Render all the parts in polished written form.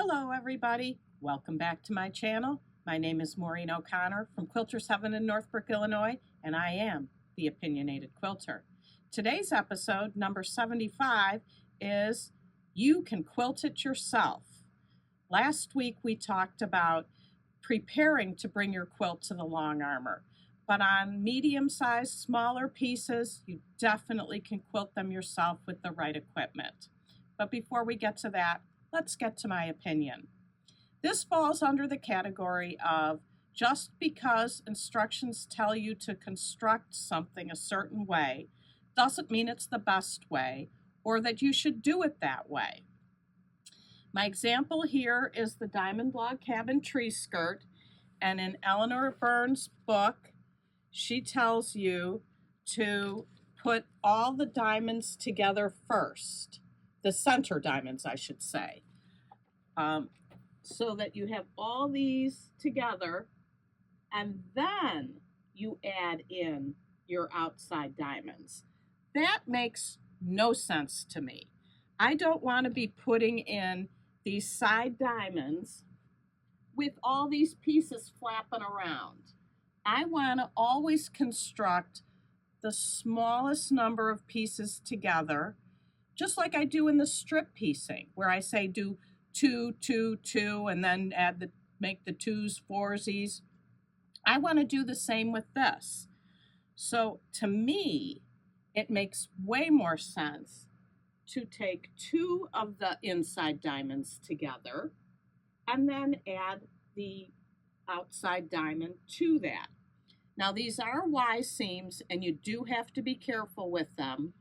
Hello everybody, welcome back to my channel. My name is Maureen O'Connor from Quilters Heaven in Northbrook, Illinois, and I am the Opinionated Quilter. Today's episode, number 75, is You Can Quilt It Yourself. Last week we talked about preparing to bring your quilt to the long armor, but on medium-sized, smaller pieces, you definitely can quilt them yourself with the right equipment. But before we get to that, let's get to my opinion. This falls under the category of just because instructions tell you to construct something a certain way doesn't mean it's the best way or that you should do it that way. My example here is the diamond log cabin tree skirt, and in Eleanor Burns' book, she tells you to put all the diamonds together first. The center diamonds, I should say, so that you have all these together, and then you add in your outside diamonds. That makes no sense to me. I don't want to be putting in these side diamonds with all these pieces flapping around. I want to always construct the smallest number of pieces together, just like I do in the strip piecing, where I say do 2, 2, 2, and then make the 2s, 4s. I want to do the same with this. So to me, it makes way more sense to take 2 of the inside diamonds together and then add the outside diamond to that. Now these are Y seams and you do have to be careful with them,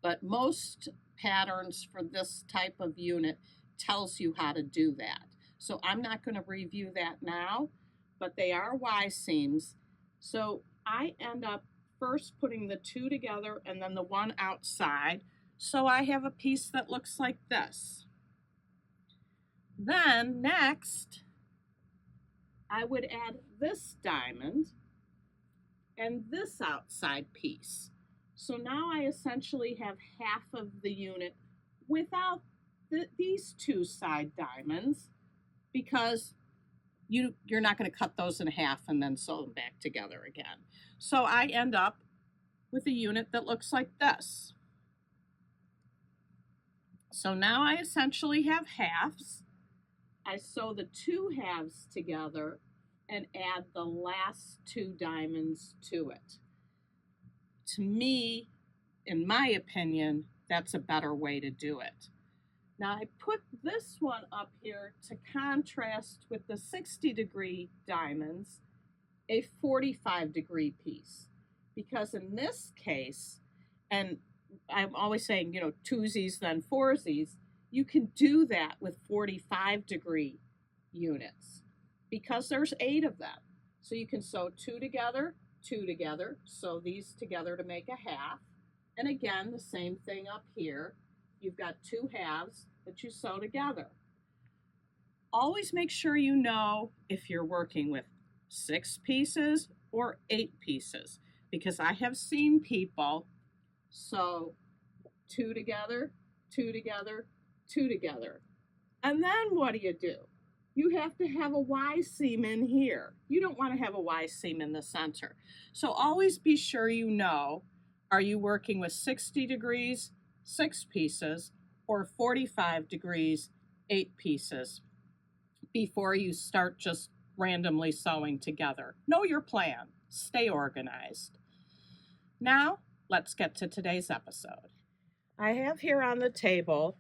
but most patterns for this type of unit tells you how to do that. So I'm not going to review that now, but they are Y seams. So I end up first putting the 2 together and then the 1 outside. So I have a piece that looks like this. Then next, I would add this diamond and this outside piece. So now I essentially have half of the unit without these 2 side diamonds, because you're not going to cut those in half and then sew them back together again. So I end up with a unit that looks like this. So now I essentially have halves. I sew the 2 halves together and add the last 2 diamonds to it. To me, in my opinion, that's a better way to do it. Now I put this one up here to contrast with the 60-degree diamonds, a 45-degree piece. Because in this case, and I'm always saying, 2s then 4s, you can do that with 45-degree units because there's 8 of them. So you can sew 2 together, 2 together, sew these together to make a half. And again, the same thing up here. You've got 2 halves that you sew together. Always make sure you know if you're working with 6 pieces or 8 pieces, because I have seen people sew 2 together, 2 together, 2 together. And then what do? You have to have a Y seam in here. You don't want to have a Y seam in the center. So always be sure you know, are you working with 60 degrees, 6 pieces, or 45 degrees, 8 pieces, before you start just randomly sewing together. Know your plan. Stay organized. Now, let's get to today's episode. I have here on the table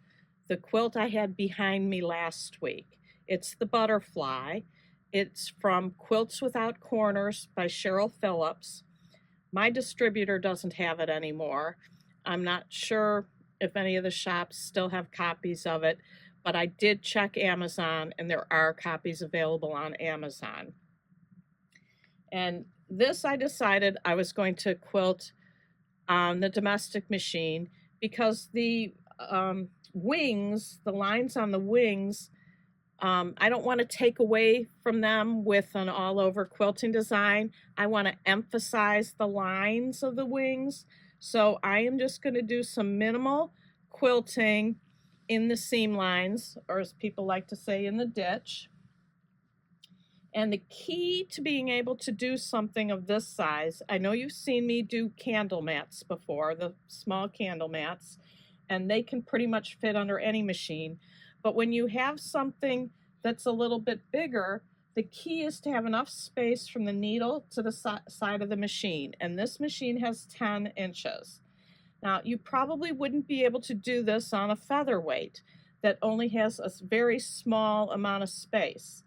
the quilt I had behind me last week. It's the Butterfly. It's from Quilts Without Corners by Cheryl Phillips. My distributor doesn't have it anymore. I'm not sure if any of the shops still have copies of it, but I did check Amazon and there are copies available on Amazon. And this I decided I was going to quilt on the domestic machine because the wings, the lines on the wings, I don't want to take away from them with an all-over quilting design. I want to emphasize the lines of the wings. So I am just going to do some minimal quilting in the seam lines, or as people like to say, in the ditch. And the key to being able to do something of this size, I know you've seen me do candle mats before, the small candle mats, and they can pretty much fit under any machine. But when you have something that's a little bit bigger, the key is to have enough space from the needle to the side of the machine. And this machine has 10 inches. Now, you probably wouldn't be able to do this on a featherweight that only has a very small amount of space.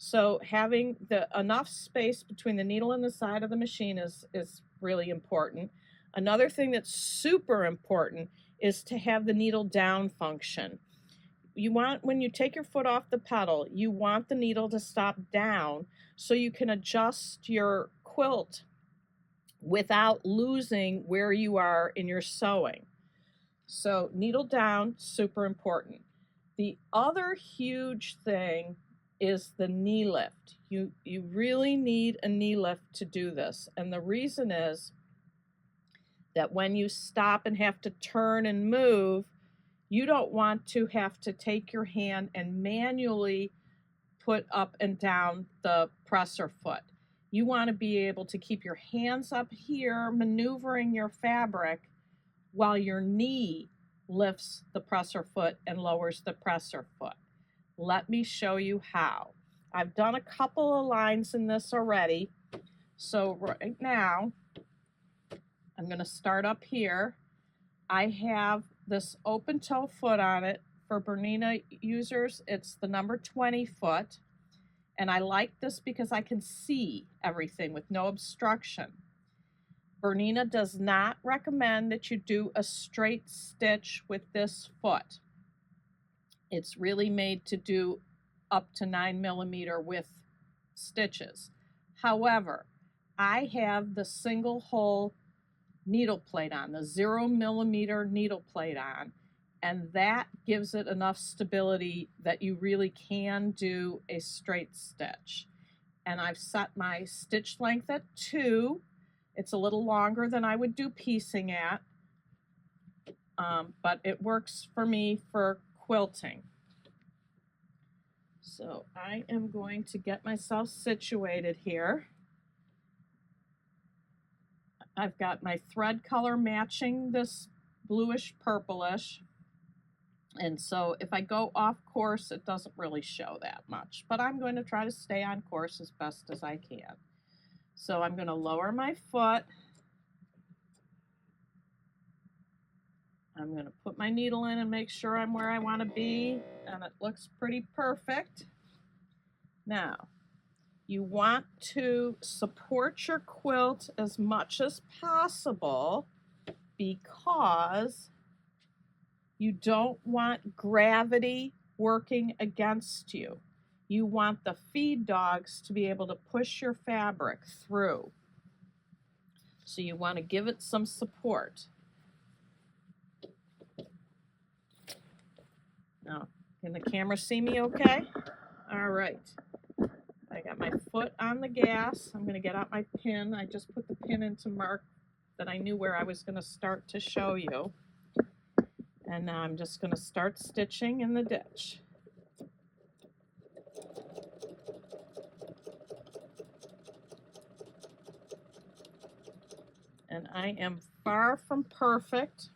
So having enough space between the needle and the side of the machine is really important. Another thing that's super important is to have the needle down function. You want, when you take your foot off the pedal, you want the needle to stop down so you can adjust your quilt without losing where you are in your sewing. So needle down, super important. The other huge thing is the knee lift. You really need a knee lift to do this. And the reason is that when you stop and have to turn and move, you don't want to have to take your hand and manually put up and down the presser foot. You want to be able to keep your hands up here, maneuvering your fabric, while your knee lifts the presser foot and lowers the presser foot. Let me show you how. I've done a couple of lines in this already. So right now, I'm going to start up here. I have this open toe foot on it. For Bernina users, it's the number 20 foot. And I like this because I can see everything with no obstruction. Bernina does not recommend that you do a straight stitch with this foot. It's really made to do up to 9mm with stitches. However, I have the single hole needle plate on, the 0mm needle plate on, and that gives it enough stability that you really can do a straight stitch. And I've set my stitch length at 2. It's a little longer than I would do piecing at, but it works for me for quilting. So I am going to get myself situated here. I've got my thread color matching this bluish purplish. And so if I go off course, it doesn't really show that much, but I'm going to try to stay on course as best as I can. So I'm going to lower my foot. I'm going to put my needle in and make sure I'm where I want to be, and it looks pretty perfect. Now, you want to support your quilt as much as possible because you don't want gravity working against you. You want the feed dogs to be able to push your fabric through. So you want to give it some support. Now, can the camera see me okay? All right. I got my foot on the gas. I'm going to get out my pin. I just put the pin in to mark that I knew where I was going to start to show you. And now I'm just going to start stitching in the ditch. And I am far from perfect.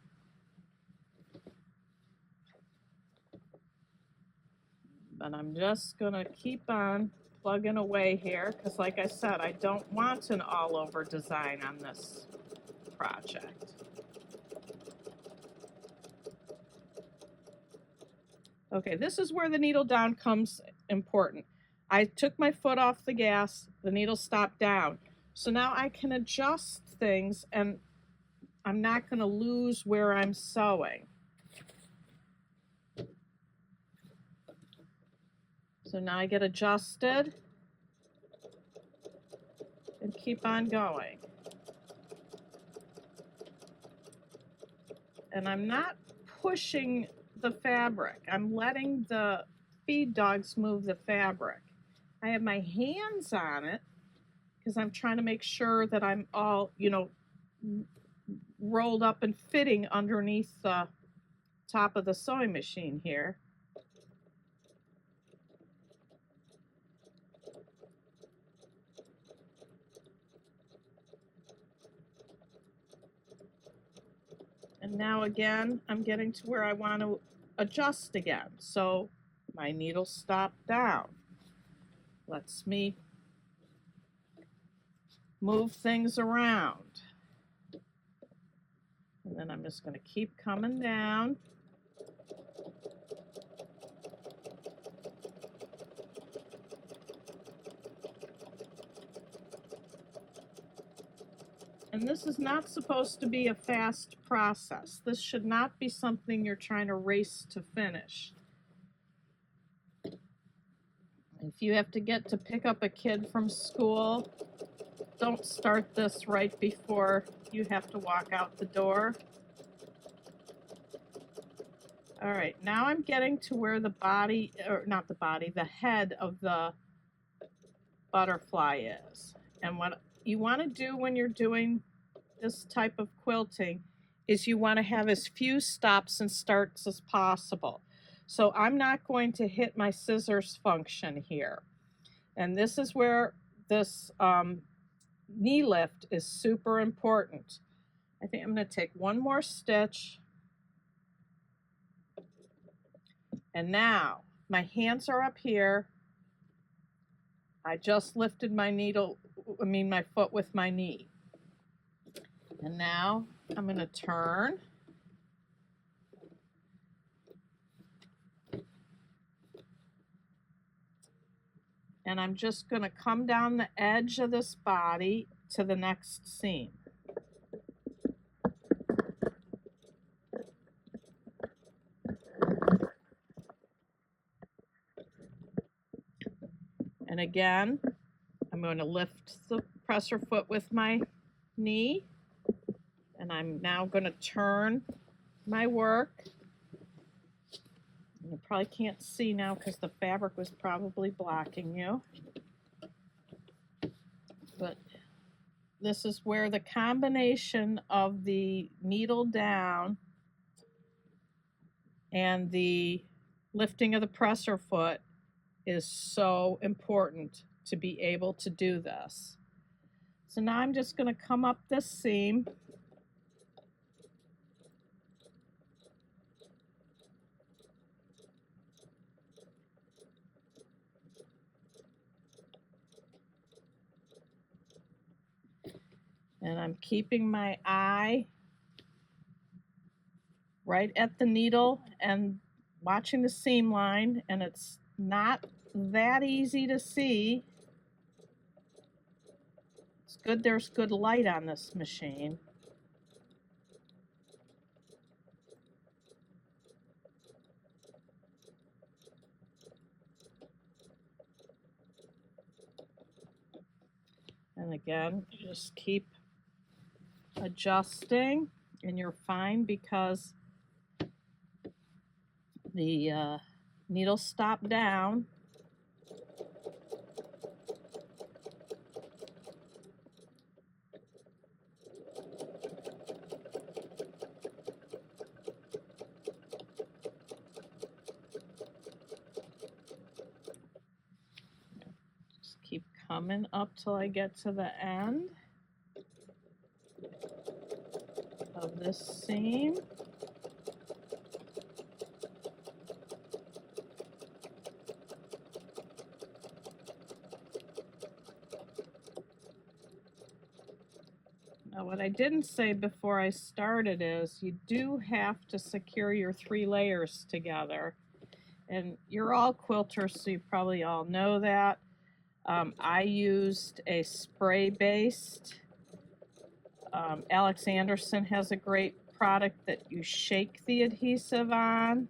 But I'm just going to keep on plugging away here because, like I said, I don't want an all-over design on this project. Okay, this is where the needle down comes important. I took my foot off the gas, the needle stopped down. So now I can adjust things and I'm not going to lose where I'm sewing. So now I get adjusted and keep on going. And I'm not pushing the fabric. I'm letting the feed dogs move the fabric. I have my hands on it because I'm trying to make sure that I'm all, rolled up and fitting underneath the top of the sewing machine here. And now again, I'm getting to where I want to adjust again. So my needle stopped down. Lets me move things around. And then I'm just going to keep coming down. And this is not supposed to be a fast process. This should not be something you're trying to race to finish. If you have to get to pick up a kid from school, don't start this right before you have to walk out the door. All right, now I'm getting to where the body, or not the body, the head of the butterfly is. And what you want to do when you're doing this type of quilting is you want to have as few stops and starts as possible. So I'm not going to hit my scissors function here. And this is where this knee lift is super important. I think I'm going to take one more stitch. And now my hands are up here. I just lifted my my foot with my knee. And now I'm going to turn. And I'm just going to come down the edge of this body to the next seam. And again, I'm going to lift the presser foot with my knee. And I'm now going to turn my work. You probably can't see now because the fabric was probably blocking you. But this is where the combination of the needle down and the lifting of the presser foot is so important to be able to do this. So now I'm just going to come up this seam. And I'm keeping my eye right at the needle and watching the seam line, and it's not that easy to see. It's good there's good light on this machine. And again, just keep adjusting, and you're fine because the needle stopped down. Just keep coming up till I get to the end of this seam. Now, what I didn't say before I started is you do have to secure your 3 layers together. And you're all quilters, so you probably all know that. I used a spray-based. Alex Anderson has a great product that you shake the adhesive on.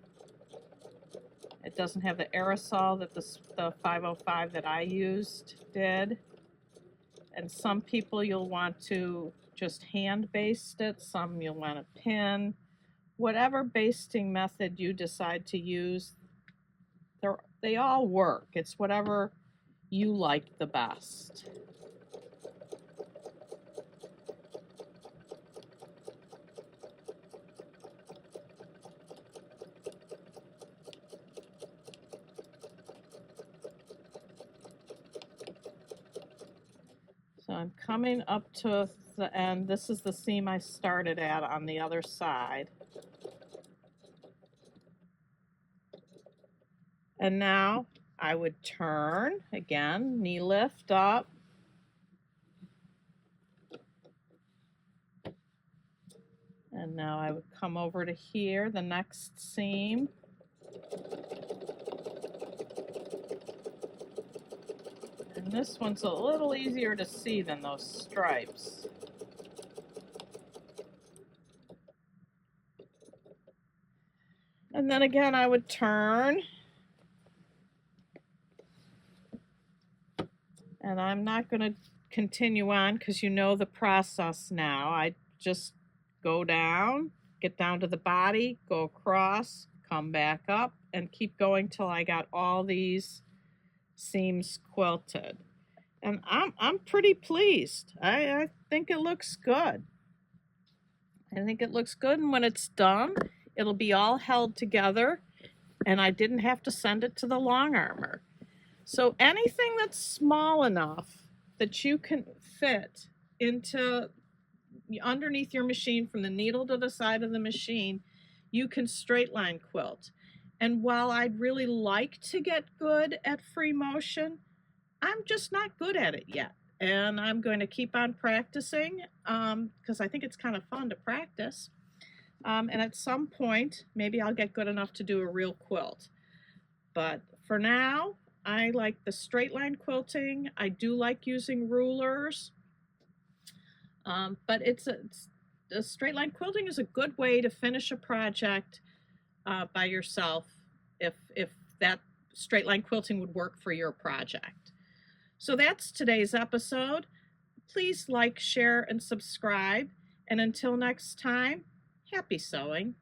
It doesn't have the aerosol that the 505 that I used did. And some people you'll want to just hand baste it, some you'll want to pin. Whatever basting method you decide to use, they all work. It's whatever you like the best. So I'm coming up to the end. This is the seam I started at on the other side. And now I would turn again, knee lift up. And now I would come over to here, the next seam. And this one's a little easier to see than those stripes. And then again, I would turn. And I'm not going to continue on because you know the process now. I just go down, get down to the body, go across, come back up, and keep going till I got all these seams quilted. And I'm pretty pleased. I think it looks good. I think it looks good, and when it's done, it'll be all held together, and I didn't have to send it to the long armor. So anything that's small enough that you can fit into underneath your machine from the needle to the side of the machine, you can straight line quilt. And while I'd really like to get good at free motion, I'm just not good at it yet. And I'm going to keep on practicing because I think it's kind of fun to practice. And at some point, maybe I'll get good enough to do a real quilt. But for now, I like the straight line quilting. I do like using rulers. But a straight line quilting is a good way to finish a project by yourself if that straight line quilting would work for your project. So that's today's episode. Please like, share, and subscribe. And until next time, happy sewing.